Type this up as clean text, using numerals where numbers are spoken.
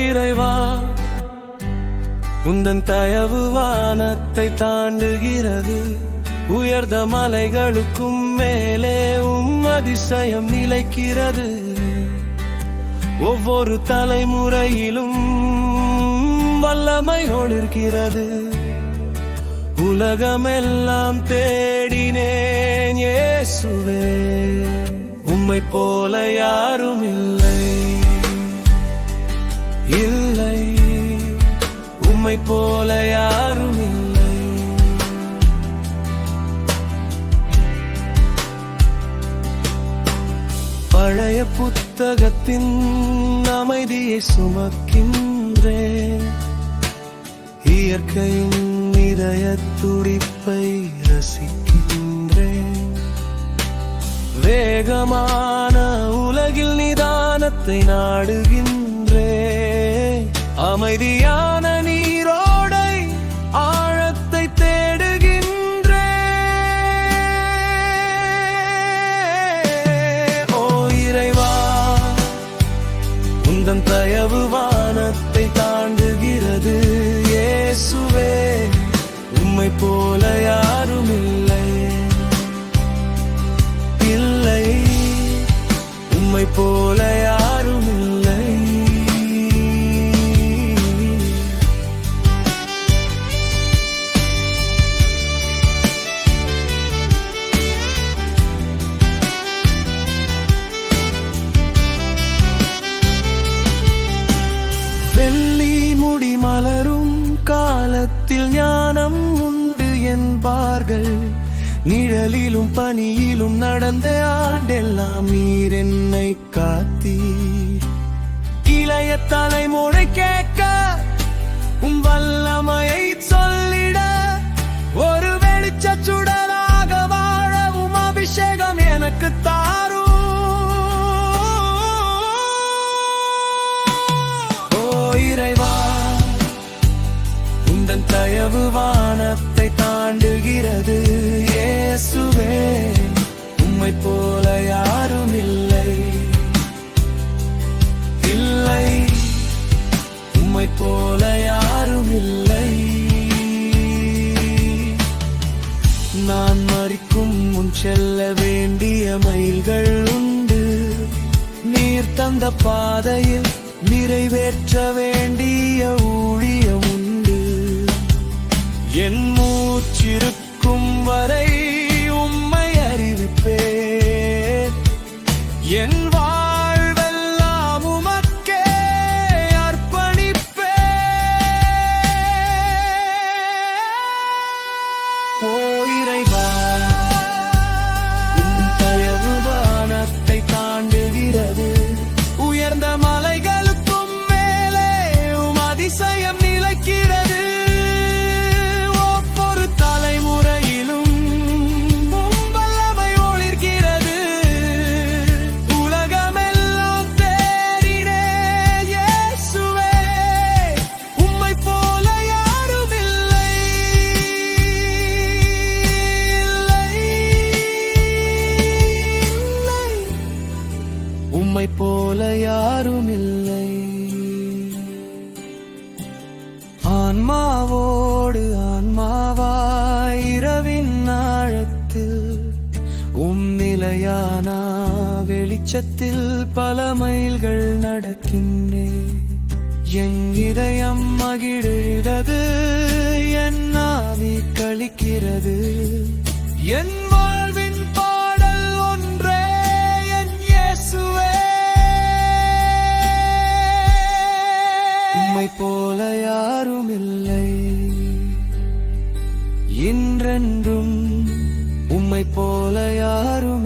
இறைவா, உந்தன் தயவு வானத்தை தாண்டுகிறது. உயர்ந்த மலைகளுக்கும் மேலே அதிசயம் நிலைக்கிறது. ஒவ்வொரு தலைமுறையிலும் வல்லமை ஒளிர்கிறது. உலகமெல்லாம் தேடினேன் இயேசுவே, உம்மை போல யாரும் இல்லை, இல்லை, உம்மை போல யாரும் இல்லை. பழைய புத்தகத்தின் அமைதியை சுமக்கின்றேன். இயற்கையின் இதய துடிப்பை ரசிக்கின்றேன். வேகமான உலகில் நிதானத்தை நாடுகின்றேன். அமைதியான நீரோடை ஆழத்தை தேடுகின்றேன். ஓ இறைவா, உந்தன் தயவு வானத்தை தாண்டுகிறது. இயேசுவே, உம்மை போல யாரும் இல்லை, இல்லை, உம்மை போல யாரும் இல்லை. வெள்ளி முடி மலரும் காலத்தில் ஞானம் உண்டு என்பார்கள். நிழலிலும் பனியிலும் நடந்த ஆண்டெல்லாம் நீர் என்னை காத்தீர். இளைய தலைமுறை கேட்க உம் வல்லமையை சொல்லிட, ஒரு வெளிச்ச சுடராக வாழவும் அபிஷேகம் எனக்கு தாரும். இறைவா, உந்தன் தயவு வானத்தை தாண்டுகிறது. இயேசுவே, உம்மை போல யாரும் இல்லை, இல்லை, உம்மை போல யாரும் இல்லை. நான் மரிக்கும் முன் செல்ல வேண்டிய மைல்கள் உண்டு. நீர் தந்த பாதையில் நிறைவேற்ற வேண்டிய ஊழியம் உண்டு. என் மூச்சிருக்கும் வரை உம்மை அறிவிப்பேன். என் வாழ்வெல்லாம் உமக்கே அர்ப்பணிப்பேன். ஓ இறைவா, உம் தயவு வானத்தை தாண்டுகிறது. உயர்ந்த மலைகளுக்கும் மேலே அதிசயம் நிலைக்கிறது. ஒவ்வொரு தலைமுறையிலும் வல்லமை ஒளிர்கிறது. உலகமெல்லாம் தேடினே இயேசுவே, உம்மை போல யாரும் இல்லை, இல்லை, உம்மை போல யாரும் இல்லை. ஆன்மாவோடு ஆன்மாவாய் இரவின் ஆழத்தில் நிலையான வெளிச்சத்தில் பல மைல்கள் நடக்கின்றேன். என் இதயம் மகிழ்கிறது, என் ஆவி களிக்கிறது. என் வாழ்வின் பாடல் ஒன்றே, என் இயேசுவே, உம்மை போல யாரும் இல்லை, இன்றென்றும் உம்மை போல யாரும்